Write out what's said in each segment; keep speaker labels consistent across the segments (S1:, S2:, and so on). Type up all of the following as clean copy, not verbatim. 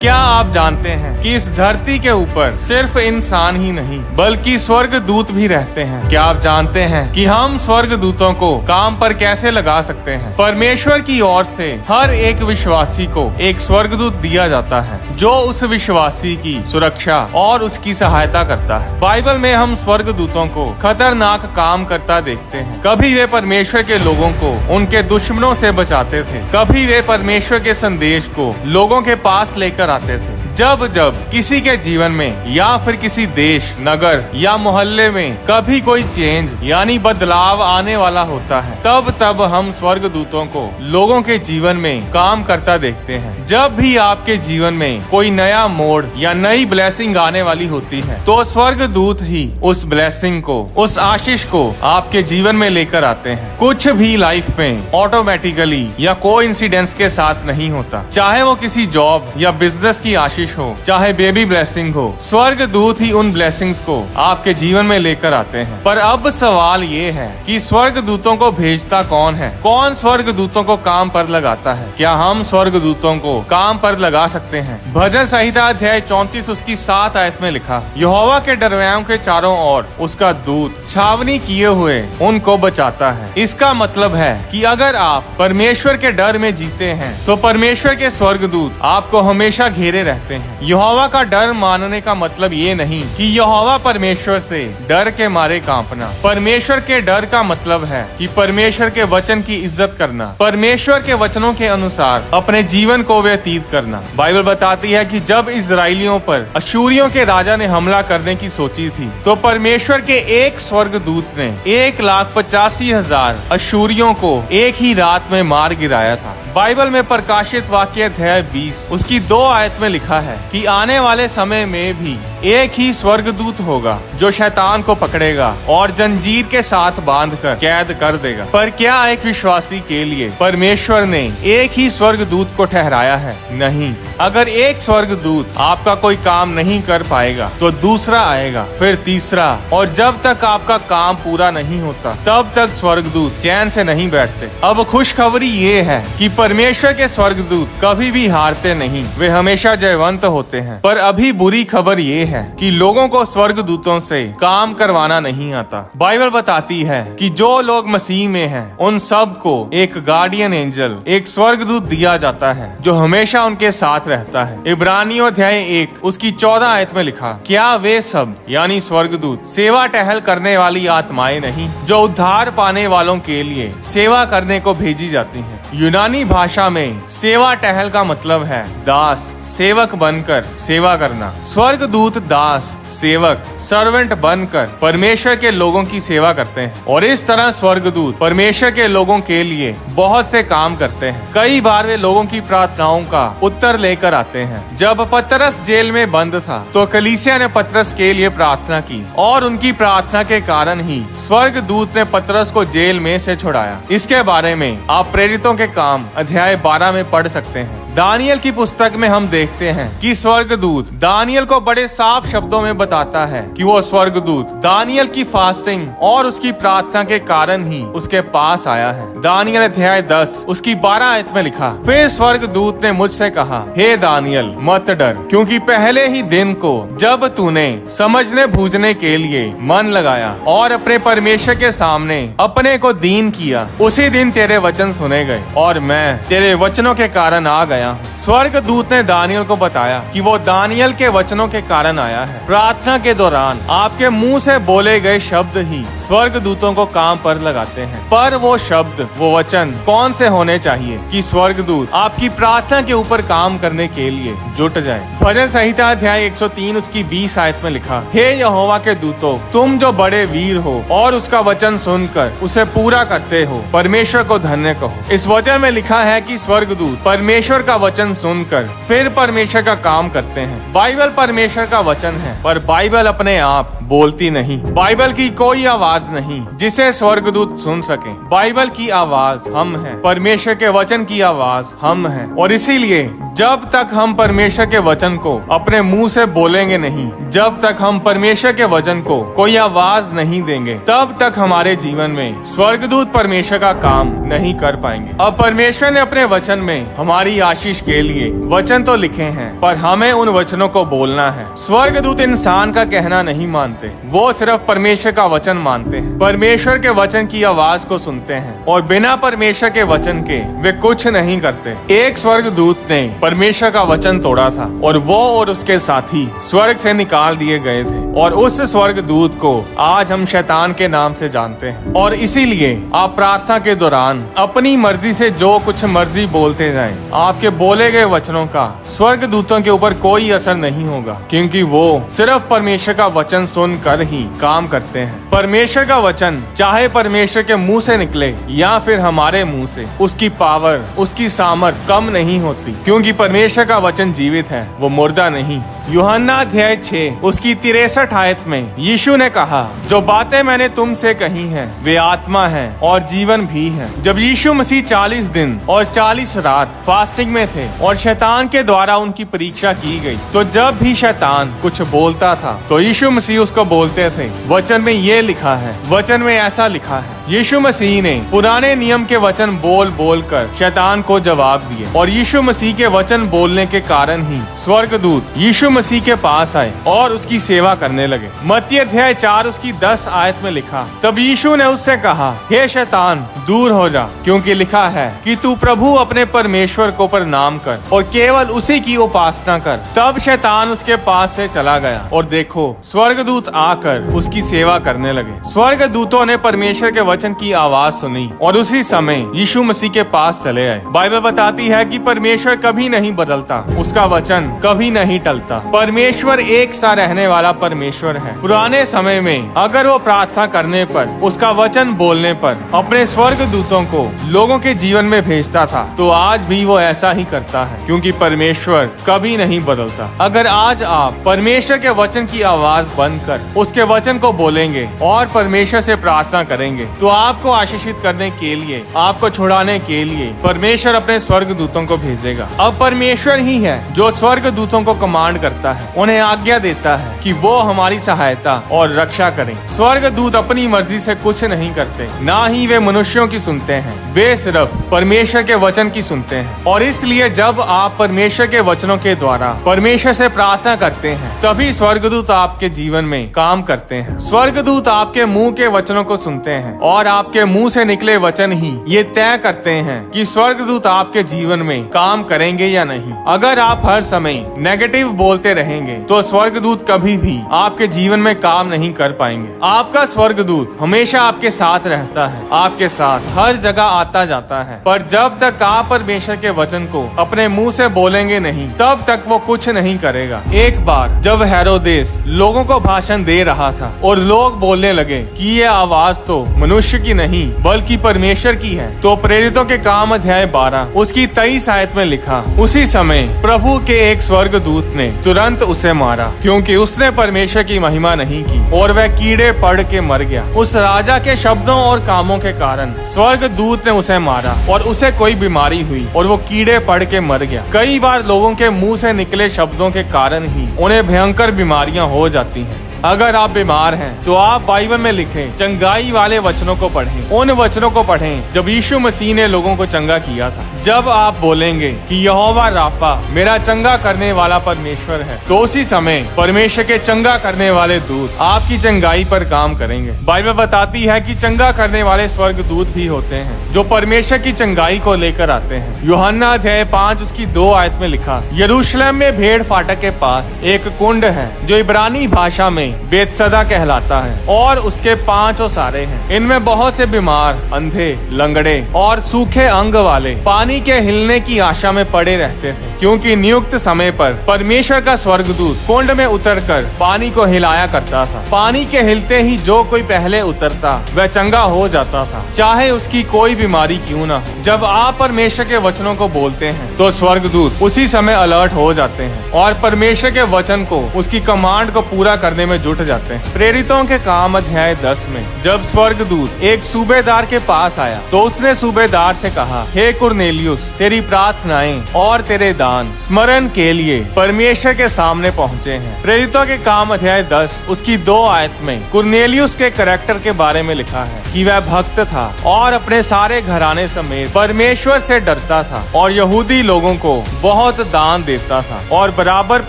S1: क्या आप जानते हैं कि इस धरती के ऊपर सिर्फ इंसान ही नहीं बल्कि स्वर्ग दूत भी रहते हैं? क्या आप जानते हैं कि हम स्वर्ग दूतों को काम पर कैसे लगा सकते हैं? परमेश्वर की ओर से हर एक विश्वासी को एक स्वर्गदूत दिया जाता है जो उस विश्वासी की सुरक्षा और उसकी सहायता करता है। बाइबल में हम स्वर्ग दूतों को खतरनाक काम करता देखते हैं। कभी वे परमेश्वर के लोगों को उनके दुश्मनों से बचाते थे, कभी वे परमेश्वर के संदेश को लोगों के पास लेकर आते थे। जब जब किसी के जीवन में या फिर किसी देश, नगर या मोहल्ले में कभी कोई चेंज यानी बदलाव आने वाला होता है, तब तब हम स्वर्ग दूतों को लोगों के जीवन में काम करता देखते हैं। जब भी आपके जीवन में कोई नया मोड़ या नई ब्लेसिंग आने वाली होती है, तो स्वर्ग दूत ही उस ब्लेसिंग को, उस आशीष को आपके जीवन में लेकर आते हैं। कुछ भी लाइफ में ऑटोमेटिकली या कोइंसिडेंस के साथ नहीं होता, चाहे वो किसी जॉब या बिजनेस की आशीष हो, चाहे बेबी ब्लेसिंग हो, स्वर्ग दूत ही उन ब्लेसिंग्स को आपके जीवन में लेकर आते हैं। पर अब सवाल ये है कि स्वर्ग दूतों को भेजता कौन है? कौन स्वर्ग दूतों को काम पर लगाता है? क्या हम स्वर्ग दूतों को काम पर लगा सकते हैं? भजन संहिता अध्याय 34 उसकी 7 आयत में लिखा, यहोवा के डरवैयों के चारों ओर उसका दूत छावनी किए हुए उनको बचाता है। इसका मतलब है कि अगर आप परमेश्वर के डर में जीते हैं तो परमेश्वर के स्वर्ग दूत आपको हमेशा घेरे रहते हैं। यहोवा का डर मानने का मतलब ये नहीं कि यहोवा परमेश्वर से डर के मारे कांपना। परमेश्वर के डर का मतलब है कि परमेश्वर के वचन की इज्जत करना, परमेश्वर के वचनों के अनुसार अपने जीवन को व्यतीत करना। बाइबल बताती है कि जब इजरायलियों पर अशूरियों के राजा ने हमला करने की सोची थी, तो परमेश्वर के एक स्वर्गदूत ने 1,85,000 अशूरियों को एक ही रात में मार गिराया था। बाइबल में प्रकाशित वाक्य अध्याय 20 उसकी 2 आयत में लिखा है कि आने वाले समय में भी एक ही स्वर्गदूत होगा जो शैतान को पकड़ेगा और जंजीर के साथ बांधकर कैद कर देगा। पर क्या एक विश्वासी के लिए परमेश्वर ने एक ही स्वर्गदूत को ठहराया है? नहीं। अगर एक स्वर्गदूत आपका कोई काम नहीं कर पाएगा तो दूसरा आएगा, फिर तीसरा, और जब तक आपका काम पूरा नहीं होता तब तक स्वर्गदूत चैन से नहीं बैठते। अब खुशखबरी ये है कि परमेश्वर के स्वर्गदूत कभी भी हारते नहीं, वे हमेशा जयवंत होते हैं। पर अभी बुरी खबर ये है कि लोगों को स्वर्गदूतों से काम करवाना नहीं आता। बाइबल बताती है कि जो लोग मसीह में हैं, उन सब को एक गार्डियन एंजल, एक स्वर्गदूत दिया जाता है जो हमेशा उनके साथ रहता है। इब्रानियों अध्याय 1 उसकी 14 आयत में लिखा, क्या वे सब यानी स्वर्गदूत सेवा टहल करने वाली आत्माएं नहीं जो उद्धार पाने वालों के लिए सेवा करने को भेजी जाती हैं? यूनानी भाषा में सेवा टहल का मतलब है दास, सेवक बनकर सेवा करना। स्वर्गदूत दास, सेवक, सर्वेंट बनकर परमेश्वर के लोगों की सेवा करते हैं, और इस तरह स्वर्गदूत परमेश्वर के लोगों के लिए बहुत से काम करते हैं। कई बार वे लोगों की प्रार्थनाओं का उत्तर लेकर आते हैं। जब पतरस जेल में बंद था तो कलीसिया ने पतरस के लिए प्रार्थना की, और उनकी प्रार्थना के कारण ही स्वर्गदूत ने पतरस को जेल में से छुड़ाया। इसके बारे में आप प्रेरितों के काम अध्याय 12 में पढ़ सकते हैं। दानियल की पुस्तक में हम देखते हैं कि स्वर्गदूत दानियल को बड़े साफ शब्दों में बताता है कि वो स्वर्गदूत दानियल की फास्टिंग और उसकी प्रार्थना के कारण ही उसके पास आया है। दानियल अध्याय 10 उसकी 12 आयत में लिखा, फिर स्वर्गदूत ने मुझसे कहा, हे दानियल मत डर, क्योंकि पहले ही दिन को जब तूने समझने बूझने के लिए मन लगाया और अपने परमेश्वर के सामने अपने को दीन किया, उसी दिन तेरे वचन सुने गए और मैं तेरे वचनों के कारण आ गया। स्वर्गदूत ने दानियल को बताया कि वो दानियल के वचनों के कारण आया है। प्रार्थना के दौरान आपके मुंह से बोले गए शब्द ही स्वर्गदूतों को काम पर लगाते हैं। पर वो शब्द, वो वचन कौन से होने चाहिए कि स्वर्गदूत आपकी प्रार्थना के ऊपर काम करने के लिए जुट जाए? भजन संहिता अध्याय 103 उसकी 20 आयत में लिखा, हे यहोवा के दूतों, तुम जो बड़े वीर हो और उसका वचन सुनकर उसे पूरा करते हो, परमेश्वर को धन्य कहो। इस वचन में लिखा है कि स्वर्गदूत परमेश्वर का वचन सुनकर फिर परमेश्वर का काम करते हैं। बाइबल परमेश्वर का वचन है, पर बाइबल अपने आप बोलती नहीं। बाइबल की कोई आवाज नहीं जिसे स्वर्गदूत सुन सके। बाइबल की आवाज हम हैं, परमेश्वर के वचन की आवाज हम हैं, और इसीलिए जब तक हम परमेश्वर के वचन को अपने मुंह से बोलेंगे नहीं, जब तक हम परमेश्वर के वचन को कोई आवाज नहीं देंगे, तब तक हमारे जीवन में स्वर्गदूत परमेश्वर का काम नहीं कर पाएंगे। अब परमेश्वर ने अपने वचन में हमारी आशीष आशीष के लिए वचन तो लिखे हैं, पर हमें उन वचनों को बोलना है। स्वर्गदूत इंसान का कहना नहीं मानते, वो सिर्फ परमेश्वर का वचन मानते हैं। परमेश्वर के वचन की आवाज को सुनते हैं और बिना परमेश्वर के वचन के वे कुछ नहीं करते। एक स्वर्गदूत ने परमेश्वर का वचन तोड़ा था और वो और उसके साथी स्वर्ग से निकाल दिए गए थे, और उस स्वर्गदूत को आज हम शैतान के नाम से जानते हैं। और इसीलिए आप प्रार्थना के दौरान अपनी मर्जी से जो कुछ मर्जी बोलते जाएं, आपके बोले गए वचनों का स्वर्गदूतों के ऊपर कोई असर नहीं होगा, क्योंकि वो सिर्फ परमेश्वर का वचन सुनकर ही काम करते हैं। परमेश्वर का वचन चाहे परमेश्वर के मुंह से निकले या फिर हमारे मुंह से, उसकी पावर, उसकी सामर्थ कम नहीं होती, क्योंकि परमेश्वर का वचन जीवित है, वो मुर्दा नहीं। यूहन्ना अध्याय 6 उसकी 63 आयत में यीशु ने कहा, जो बातें मैंने तुमसे कही हैं वे आत्मा हैं और जीवन भी हैं। जब यीशु मसीह 40 दिन और 40 रात फास्टिंग में थे और शैतान के द्वारा उनकी परीक्षा की गई, तो जब भी शैतान कुछ बोलता था तो यीशु मसीह उसको बोलते थे, वचन में ये लिखा है, वचन में ऐसा लिखा है। यीशु मसीह ने पुराने नियम के वचन बोल बोल कर शैतान को जवाब दिए, और यीशु मसीह के वचन बोलने के कारण ही स्वर्गदूत यीशु मसीह के पास आए और उसकी सेवा करने लगे। मत्ती अध्याय 4 उसकी 10 आयत में लिखा, तब यीशु ने उससे कहा, हे शैतान दूर हो जा, क्योंकि लिखा है कि तू प्रभु अपने परमेश्वर को प्रणाम कर और केवल उसी की उपासना कर। तब शैतान उसके पास से चला गया और देखो स्वर्गदूत आकर उसकी सेवा करने लगे। स्वर्गदूतों ने परमेश्वर के वचन की आवाज सुनी और उसी समय यीशु मसीह के पास चले आए। बाइबल बताती है कि परमेश्वर कभी नहीं बदलता, उसका वचन कभी नहीं टलता। परमेश्वर एक सा रहने वाला परमेश्वर है। पुराने समय में अगर वो प्रार्थना करने पर, उसका वचन बोलने पर अपने स्वर्गदूतों को लोगों के जीवन में भेजता था, तो आज भी वो ऐसा ही करता है, क्योंकि परमेश्वर कभी नहीं बदलता। अगर आज आप परमेश्वर के वचन की आवाज बनकर उसके वचन को बोलेंगे और परमेश्वर से प्रार्थना करेंगे, तो आपको आशीषित करने के लिए, आपको छुड़ाने के लिए परमेश्वर अपने स्वर्गदूतों को भेजेगा। अब परमेश्वर ही है जो स्वर्गदूतों को कमांड करता है, उन्हें आज्ञा देता है कि वो हमारी सहायता और रक्षा करें। स्वर्गदूत अपनी मर्जी से कुछ नहीं करते, ना ही वे मनुष्यों की सुनते हैं, वे सिर्फ परमेश्वर के वचन की सुनते हैं। और इसलिए जब आप परमेश्वर के वचनों के द्वारा परमेश्वर से प्रार्थना करते हैं, तभी स्वर्गदूत आपके जीवन में काम करते हैं। स्वर्गदूत आपके मुंह के वचनों को सुनते हैं और आपके मुंह से निकले वचन ही ये तय करते हैं कि स्वर्गदूत आपके जीवन में काम करेंगे या नहीं। अगर आप हर समय नेगेटिव बोलते रहेंगे तो स्वर्गदूत कभी भी आपके जीवन में काम नहीं कर पाएंगे। आपका स्वर्गदूत हमेशा आपके साथ रहता है, आपके साथ हर जगह आता जाता है, पर जब तक आप परमेश्वर के वचन को अपने मुंह से बोलेंगे नहीं, तब तक वो कुछ नहीं करेगा। एक बार जब हेरोदेस लोगों को भाषण दे रहा था और लोग बोलने लगे कि ये आवाज तो मनुष्य की नहीं बल्कि परमेश्वर की है, तो प्रेरितों के काम अध्याय 12 उसकी 23 आयत में लिखा, उसी समय प्रभु के एक स्वर्गदूत ने तुरंत उसे मारा, क्योंकि उसने परमेश्वर की महिमा नहीं की, और वह कीड़े पड़ के मर गया। उस राजा के शब्दों और कामों के कारण स्वर्गदूत ने उसे मारा और उसे कोई बीमारी हुई और वो कीड़े पड़ के मर गया। कई बार लोगों के मुंह से निकले शब्दों के कारण ही उन्हें भयंकर बीमारियां हो जाती हैं। अगर आप बीमार हैं तो आप बाइबल में लिखे चंगाई वाले वचनों को पढ़ें, उन वचनों को पढ़ें जब यीशु मसीह ने लोगों को चंगा किया था। जब आप बोलेंगे कि यहोवा राफा मेरा चंगा करने वाला परमेश्वर है, तो उसी समय परमेश्वर के चंगा करने वाले दूत आपकी चंगाई पर काम करेंगे। बाइबल बताती है कि चंगा करने वाले स्वर्गदूत भी होते हैं जो परमेश्वर की चंगाई को लेकर आते हैं। यूहन्ना अध्याय 5 उसकी 2 आयत में लिखा, यरूशलेम में भेड़ फाटक के पास एक कुंड है जो इब्रानी भाषा में बेतसदा कहलाता है, और उसके 5 ओसारे हैं। इनमें बहुत से बीमार, अंधे, लंगड़े और सूखे अंग वाले पानी के हिलने की आशा में पड़े रहते थे, क्योंकि नियुक्त समय पर परमेश्वर का स्वर्गदूत कुंड में उतरकर पानी को हिलाया करता था। पानी के हिलते ही जो कोई पहले उतरता वह चंगा हो जाता था, चाहे उसकी कोई बीमारी क्यों ना हो। जब आप परमेश्वर के वचनों को बोलते हैं तो स्वर्गदूत उसी समय अलर्ट हो जाते हैं और परमेश्वर के वचन को, उसकी कमांड को पूरा करने में जुट जाते हैं। प्रेरितों के काम अध्याय 10 में जब स्वर्गदूत एक सूबेदार के पास आया तो उसने सूबेदार से कहा, हे कुरनेलियुस, कुरनेलियुस तेरी प्रार्थनाएं और तेरे दान स्मरण के लिए परमेश्वर के सामने पहुँचे हैं। प्रेरितों के काम अध्याय 10 उसकी 2 आयत में कुरनेलियुस के करैक्टर के बारे में लिखा है कि वह भक्त था और अपने सारे घराने समेत परमेश्वर से डरता था और यहूदी लोगों को बहुत दान देता था और बराबर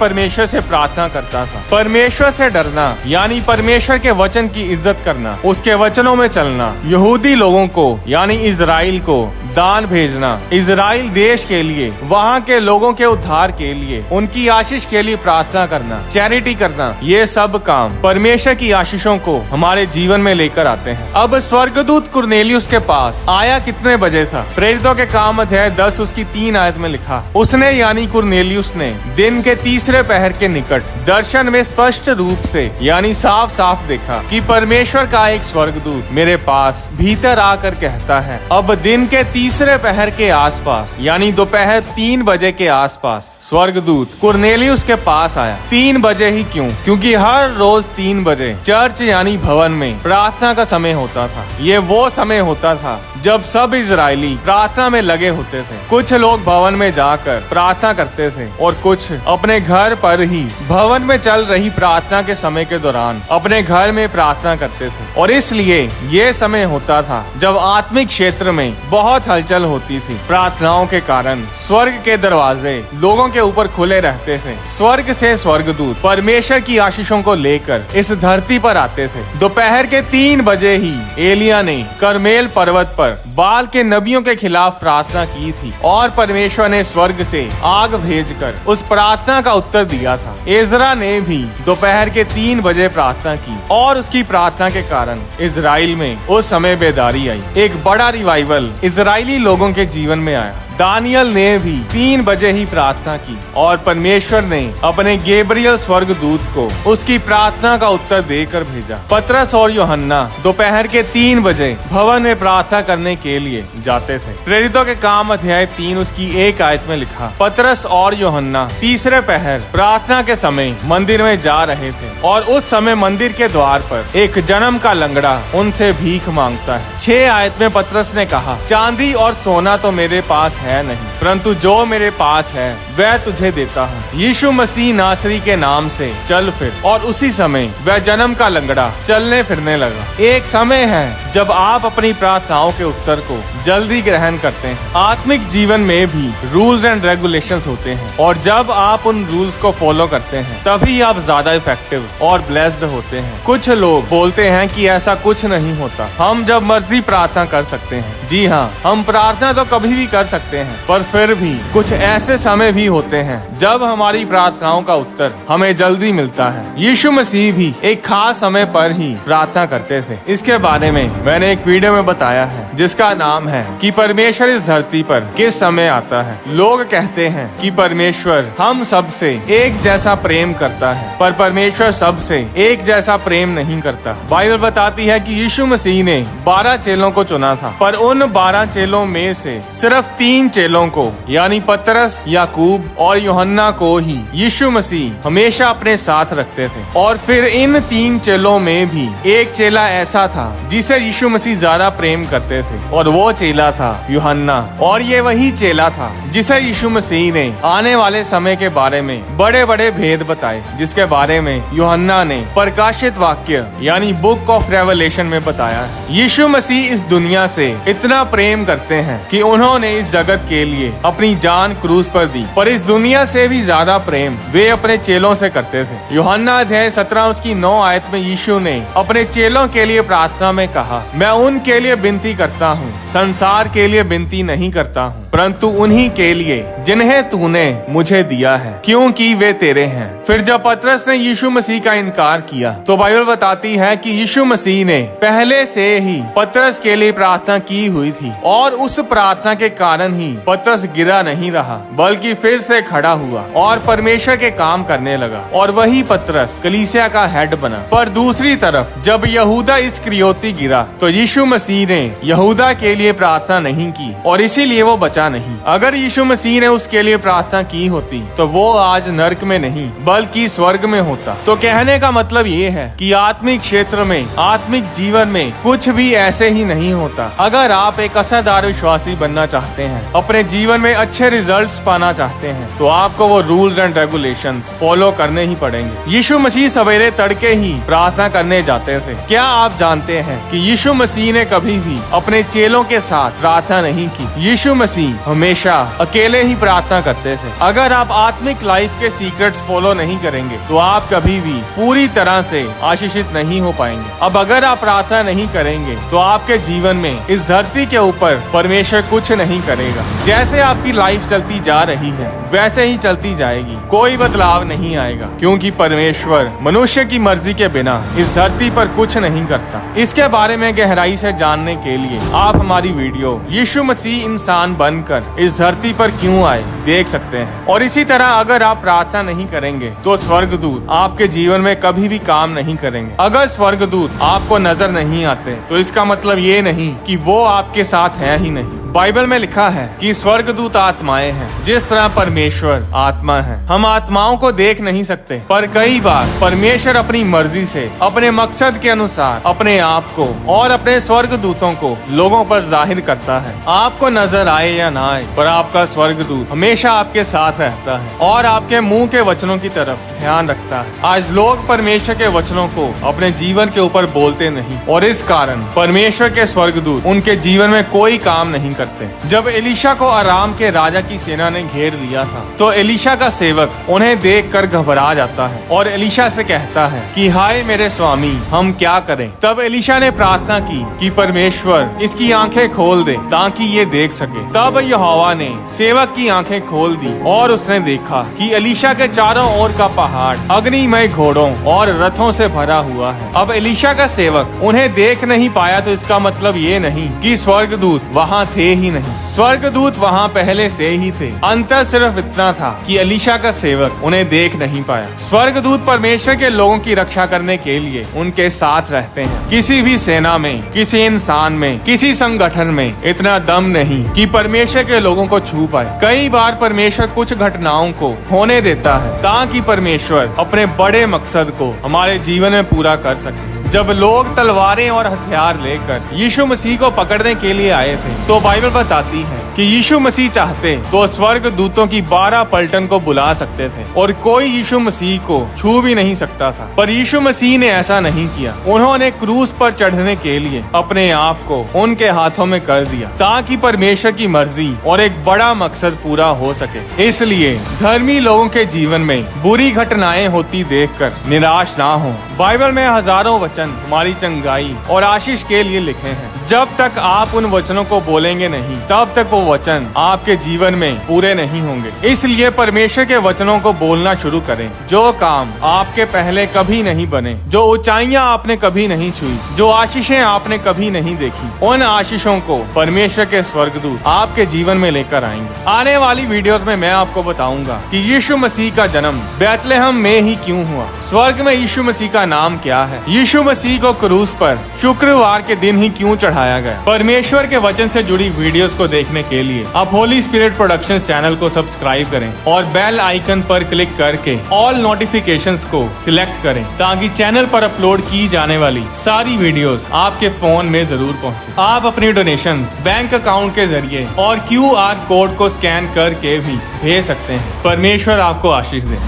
S1: परमेश्वर से प्रार्थना करता था। परमेश्वर से डरना यानी परमेश्वर के वचन की इज्जत करना, उसके वचनों में चलना, यहूदी लोगों को यानी इजराइल को दान भेजना, इजराइल देश के लिए, वहाँ के लोगों के उद्धार के लिए, उनकी आशीष के लिए प्रार्थना करना, चैरिटी करना, ये सब काम परमेश्वर की आशीषों को हमारे जीवन में लेकर आते हैं। अब स्वर्गदूत कुरनेलियुस के पास आया कितने बजे था? प्रेरितों के काम अध्याय 10 उसकी 3 आयत में लिखा, उसने यानी कुरनेलियुस ने दिन के तीसरे पहर के निकट दर्शन में स्पष्ट रूप से यानी साफ साफ देखा कि परमेश्वर का एक स्वर्गदूत मेरे पास भीतर आकर कहता है। अब दिन के तीसरे पहर के आसपास यानी दोपहर 3 बजे के आसपास स्वर्गदूत कुरनेलियुस के पास आया। 3 बजे ही क्यों? क्योंकि हर रोज 3 बजे चर्च यानी भवन में प्रार्थना का समय होता था। ये वो समय होता था जब सब इजरायली प्रार्थना में लगे होते थे। कुछ लोग भवन में जाकर प्रार्थना करते थे और कुछ अपने घर पर ही भवन में चल रही प्रार्थना के समय के दौरान अपने घर में प्रार्थना करते थे। और इसलिए ये समय होता था जब आत्मिक क्षेत्र में बहुत हलचल होती थी। प्रार्थनाओं के कारण स्वर्ग के दरवाजे लोगों के ऊपर खुले रहते थे। स्वर्ग से स्वर्गदूत परमेश्वर की आशीषों को लेकर इस धरती पर आते थे। दोपहर के 3 बजे ही एलिया ने करमेल पर्वत पर बाल के नबियों के खिलाफ प्रार्थना की थी और परमेश्वर ने स्वर्ग से आग भेजकर उस प्रार्थना का उत्तर दिया था। एजरा ने भी दोपहर के 3 बजे प्रार्थना की और उसकी प्रार्थना के कारण इजराइल में उस समय बेदारी आई। एक बड़ा रिवाइवल इजरायली लोगों के जीवन में आया। दानियल ने भी 3 बजे ही प्रार्थना की और परमेश्वर ने अपने गैब्रियल स्वर्गदूत को उसकी प्रार्थना का उत्तर देकर भेजा। पतरस और यूहन्ना दोपहर के 3 बजे भवन में प्रार्थना करने के लिए जाते थे। प्रेरितों के काम अध्याय 3 उसकी 1 आयत में लिखा, पतरस और यूहन्ना तीसरे पहर प्रार्थना के समय मंदिर में जा रहे थे और उस समय मंदिर के द्वार पर एक जन्म का लंगड़ा उनसे भीख मांगता है। 6 आयत में पतरस ने कहा, चांदी और सोना तो मेरे पास है नहीं, परंतु जो मेरे पास है वह तुझे देता हूँ। यीशु मसीह नासरी के नाम से चल फिर। और उसी समय वह जन्म का लंगड़ा चलने फिरने लगा। एक समय है जब आप अपनी प्रार्थनाओं के उत्तर को जल्दी ग्रहण करते हैं। आत्मिक जीवन में भी रूल्स एंड रेगुलेशंस होते हैं और जब आप उन रूल्स को फॉलो करते हैं तभी आप ज्यादा इफेक्टिव और ब्लेस्ड होते हैं। कुछ लोग बोलते हैं कि ऐसा कुछ नहीं होता, हम जब मर्जी प्रार्थना कर सकते हैं। जी हाँ, हम प्रार्थना तो कभी भी कर सकते हैं, पर फिर भी कुछ ऐसे समय भी होते हैं जब हमारी प्रार्थनाओं का उत्तर हमें जल्दी मिलता है। यीशु मसीह भी एक खास समय पर ही प्रार्थना करते थे। इसके बारे में मैंने एक वीडियो में बताया है जिसका नाम है कि परमेश्वर इस धरती पर किस समय आता है। लोग कहते हैं कि परमेश्वर हम सबसे एक जैसा प्रेम करता है, पर परमेश्वर सबसे एक जैसा प्रेम नहीं करता। बाइबल बताती है कि यीशु मसीह ने 12 चेलों को चुना था, पर उन 12 चेलों में से सिर्फ 3 चेलों को यानी पतरस, याकूब और यूहन्ना को ही यीशु मसीह हमेशा अपने साथ रखते थे। और फिर इन 3 चेलों में भी एक चेला ऐसा था जिसे यीशु मसीह ज्यादा प्रेम करते थे और वो चेला था यूहन्ना। और ये वही चेला था जिसे यीशु मसीह ने आने वाले समय के बारे में बड़े बड़े भेद बताए, जिसके बारे में यूहन्ना ने प्रकाशित वाक्य यानी बुक ऑफ रेवलेशन में बताया है। यीशु मसीह इस दुनिया से इतना प्रेम करते हैं कि उन्होंने इस जगत के लिए अपनी जान क्रूस पर दी, पर इस दुनिया से भी ज्यादा प्रेम वे अपने चेलों से करते थे। यूहन्ना अध्याय 17 उसकी 9 आयत में यीशु ने अपने चेलों के लिए प्रार्थना में कहा, मैं उनके लिए विनती करता हूँ, संसार के लिए विनती नहीं करता हूँ, परंतु उन्हीं के लिए जिन्हें तूने मुझे दिया है, क्योंकि वे तेरे हैं। फिर जब पतरस ने यीशु मसीह का इनकार किया तो बाइबल बताती है कि यीशु मसीह ने पहले से ही पतरस के लिए प्रार्थना की हुई थी और उस प्रार्थना के कारण ही पतरस गिरा नहीं रहा, बल्कि फिर से खड़ा हुआ और परमेश्वर के काम करने लगा और वही पतरस कलीसिया का हेड बना। पर दूसरी तरफ जब यहूदा इस्करियोती गिरा तो यीशु मसीह ने यहूदा के लिए प्रार्थना नहीं की और इसीलिए वो बचा किया नहीं। अगर यीशु मसीह ने उसके लिए प्रार्थना की होती तो वो आज नर्क में नहीं बल्कि स्वर्ग में होता। तो कहने का मतलब ये है कि आत्मिक क्षेत्र में, आत्मिक जीवन में कुछ भी ऐसे ही नहीं होता। अगर आप एक असरदार विश्वासी बनना चाहते हैं, अपने जीवन में अच्छे रिजल्ट्स पाना चाहते हैं, तो आपको वो रूल्स एंड रेगुलेशंस फॉलो करने ही पड़ेंगे। यीशु मसीह सवेरे तड़के ही प्रार्थना करने जाते थे। क्या आप जानते हैं कि यीशु मसीह ने कभी भी अपने चेलों के साथ प्रार्थना नहीं की? यीशु मसीह हमेशा अकेले ही प्रार्थना करते थे। अगर आप आत्मिक लाइफ के सीक्रेट्स फॉलो नहीं करेंगे तो आप कभी भी पूरी तरह से आशीषित नहीं हो पाएंगे। अब अगर आप प्रार्थना नहीं करेंगे तो आपके जीवन में, इस धरती के ऊपर परमेश्वर कुछ नहीं करेगा। जैसे आपकी लाइफ चलती जा रही है वैसे ही चलती जाएगी, कोई बदलाव नहीं आएगा, क्योंकि परमेश्वर मनुष्य की मर्जी के बिना इस धरती पर कुछ नहीं करता। इसके बारे में गहराई से जानने के लिए आप हमारी वीडियो यीशु मसीह इंसान बनकर इस धरती पर क्यों आए देख सकते हैं। और इसी तरह अगर आप प्रार्थना नहीं करेंगे तो स्वर्गदूत आपके जीवन में कभी भी काम नहीं करेंगे। अगर स्वर्गदूत आपको नजर नहीं आते तो इसका मतलब ये नहीं कि वो आपके साथ है ही नहीं। बाइबल में लिखा है कि स्वर्गदूत आत्माएं हैं, जिस तरह परमेश्वर आत्मा है। हम आत्माओं को देख नहीं सकते, पर कई बार परमेश्वर अपनी मर्जी से, अपने मकसद के अनुसार अपने आप को और अपने स्वर्गदूतों को लोगों पर जाहिर करता है। आपको नजर आए या ना आए, पर आपका स्वर्गदूत हमेशा आपके साथ रहता है और आपके मुंह के वचनों की तरफ ध्यान रखता है। आज लोग परमेश्वर के वचनों को अपने जीवन के ऊपर बोलते नहीं, और इस कारण परमेश्वर के स्वर्गदूत उनके जीवन में कोई काम नहीं करते। जब एलीशा को अराम के राजा की सेना ने घेर लिया था तो एलीशा का सेवक उन्हें देखकर घबरा जाता है और एलीशा से कहता है कि हाय मेरे स्वामी, हम क्या करें? तब एलीशा ने प्रार्थना की कि परमेश्वर इसकी आंखें खोल दे ताकि ये देख सके। तब यहोवा ने सेवक की आंखें खोल दी और उसने देखा कि एलीशा के चारों ओर का पहाड़ अग्निमय घोड़ों और रथों से भरा हुआ है। अब एलीशा का सेवक उन्हें देख नहीं पाया तो इसका मतलब ये नहीं कि स्वर्गदूत वहाँ थे ही नहीं। स्वर्गदूत वहाँ पहले से ही थे। अंतर सिर्फ इतना था कि एलीशा का सेवक उन्हें देख नहीं पाया। स्वर्गदूत परमेश्वर के लोगों की रक्षा करने के लिए उनके साथ रहते हैं। किसी भी सेना में, किसी इंसान में, किसी संगठन में इतना दम नहीं कि परमेश्वर के लोगों को छू पाए। कई बार परमेश्वर कुछ घटनाओं को होने देता है ताकि परमेश्वर अपने बड़े मकसद को हमारे जीवन में पूरा कर सके। जब लोग तलवारें और हथियार लेकर यीशु मसीह को पकड़ने के लिए आए थे तो बाइबल बताती है कि यीशु मसीह चाहते तो स्वर्ग दूतों की 12 पलटन को बुला सकते थे और कोई यीशु मसीह को छू भी नहीं सकता था। पर यीशु मसीह ने ऐसा नहीं किया। उन्होंने क्रूस पर चढ़ने के लिए अपने आप को उनके हाथों में कर दिया ताकि परमेश्वर की मर्जी और एक बड़ा मकसद पूरा हो सके। इसलिए धर्मी लोगों के जीवन में बुरी घटनाएं होती देखकर निराश ना हो। बाइबल में हजारों वचन हमारी चंगाई और आशीष के लिए लिखे हैं। जब तक आप उन वचनों को बोलेंगे नहीं तब तक वो वचन आपके जीवन में पूरे नहीं होंगे। इसलिए परमेश्वर के वचनों को बोलना शुरू करें। जो काम आपके पहले कभी नहीं बने, जो ऊंचाइयां आपने कभी नहीं छुई, जो आशीषें आपने कभी नहीं देखी, उन आशीषों को परमेश्वर के स्वर्गदूत आपके जीवन में लेकर आएंगे। आने वाली वीडियोस में मैं आपको बताऊंगा कि यीशु मसीह का जन्म बैतलहम में ही क्यों हुआ, स्वर्ग में यीशु मसीह का नाम क्या है, यीशु मसीह को क्रूस पर शुक्रवार के दिन ही क्यों चढ़ाया गया। परमेश्वर के वचन से जुड़ी वीडियोस को देखने के लिए आप होली स्पिरिट प्रोडक्शंस चैनल को सब्सक्राइब करें और बेल आइकन पर क्लिक करके ऑल नोटिफिकेशंस को सिलेक्ट करें ताकि चैनल पर अपलोड की जाने वाली सारी वीडियोस आपके फोन में जरूर पहुंचे। आप अपनी डोनेशन बैंक अकाउंट के जरिए और QR कोड को स्कैन करके भी भेज सकते हैं। परमेश्वर आपको आशीष दे।